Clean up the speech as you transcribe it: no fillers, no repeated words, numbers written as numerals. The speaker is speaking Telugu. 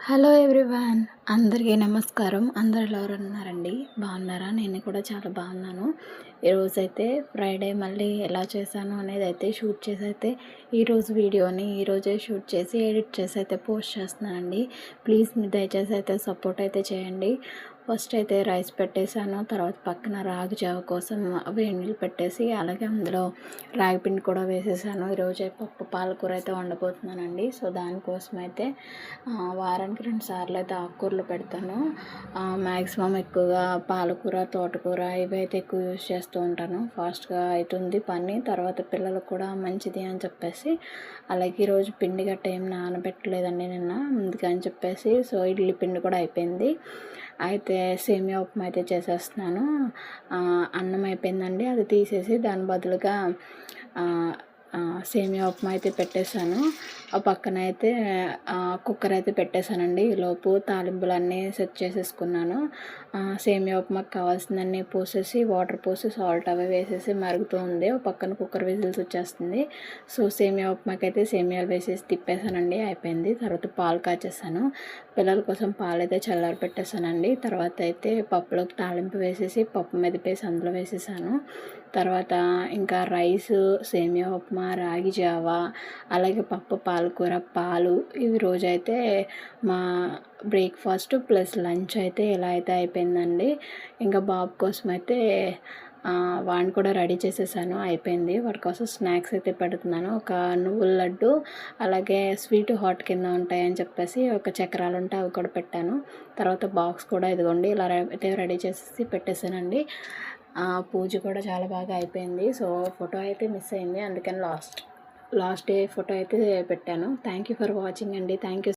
హలో ఎవ్రీవన్, అందరికీ నమస్కారం. అందరు ఎలా ఉన్నారండి? బాగున్నారా? నేను కూడా చాలా బాగున్నాను. ఈరోజైతే ఫ్రైడే మళ్ళీ ఎలా చేశాను అనేది అయితే షూట్ చేసి అయితే ఈరోజు వీడియోని ఈరోజే షూట్ చేసి ఎడిట్ చేసి అయితే పోస్ట్ చేస్తున్నానండి. ప్లీజ్ మీరు దయచేసి అయితే సపోర్ట్ అయితే చేయండి. ఫస్ట్ అయితే రైస్ పెట్టేశాను. తర్వాత పక్కన రాగి జావ కోసం వేడి నీళ్ళు పెట్టేసి అలాగే అందులో రాగి పిండి కూడా వేసేసాను. ఈరోజు పప్పు పాలకూర అయితే వండబోతున్నానండి. సో దానికోసం అయితే వారానికి 2 సార్లు అయితే ఆకుకూరలు పెడతాను. మ్యాక్సిమం ఎక్కువగా పాలకూర, తోటకూర ఇవి అయితే ఎక్కువ యూజ్ చేస్తూ ఉంటాను. ఫాస్ట్గా అవుతుంది పని, తర్వాత పిల్లలకు కూడా మంచిది అని చెప్పేసి. అలాగే ఈరోజు పిండి గట్ట ఏం నానబెట్టలేదండి నిన్న, అందుకని చెప్పేసి. సో ఇడ్లీ పిండి కూడా అయిపోయింది. అయితే సేమియా ఉప్మా అయితే చేసేస్తున్నాను. అన్నం అయిపోయిందండి, అది తీసేసి దాని బదులుగా సేమియా ఉప్మా అయితే పెట్టేశాను. ఆ పక్కన అయితే కుక్కర్ అయితే పెట్టేశానండి. ఈలోపు తాలింపులన్నీ సెట్ చేసేసుకున్నాను. సేమియా ఉప్మాకి కావాల్సిందన్నీ పోసేసి వాటర్ పోసి సాల్ట్ అవి వేసేసి మరుగుతూ ఉంది. ఒక పక్కన కుక్కర్ విజిల్స్ వచ్చేస్తుంది. సో సేమియా ఉప్మాకి అయితే సేమియాలు వేసేసి తిప్పేసానండి, అయిపోయింది. తర్వాత పాలు కాచేసాను. పిల్లల కోసం పాలు అయితే చల్లారి పెట్టేశానండి. తర్వాత అయితే పప్పులోకి తాలింపు వేసేసి పప్పు మెదిపేసి అందులో వేసేసాను. తర్వాత ఇంకా రైసు, సేమియా ఉప్మా, రాగి జావా, అలాగే పప్పు, పాలకూర, పాలు ఇవి రోజైతే మా బ్రేక్ఫాస్ట్ ప్లస్ లంచ్ అయితే ఇలా అయితే అయిపోయిందండి. ఇంకా బాబు కోసం అయితే వాడిని కూడా రెడీ చేసేసాను, అయిపోయింది. వాడి కోసం స్నాక్స్ అయితే పెడుతున్నాను. ఒక నువ్వుల లడ్డు, అలాగే స్వీట్ హాట్ కింద ఉంటాయని చెప్పేసి ఒక చక్రాలు ఉంటాయి, అవి కూడా పెట్టాను. తర్వాత బాక్స్ కూడా ఇదిగోండి ఇలా అయితే రెడీ చేసేసి పెట్టేశానండి. పూజ కూడా చాలా బాగా అయిపోయింది. సో ఫోటో అయితే మిస్ అయింది, అందుకని లాస్ట్ డే ఫోటో అయితే పెట్టాను. థ్యాంక్ యూ ఫర్ వాచింగ్ అండి. Thank you.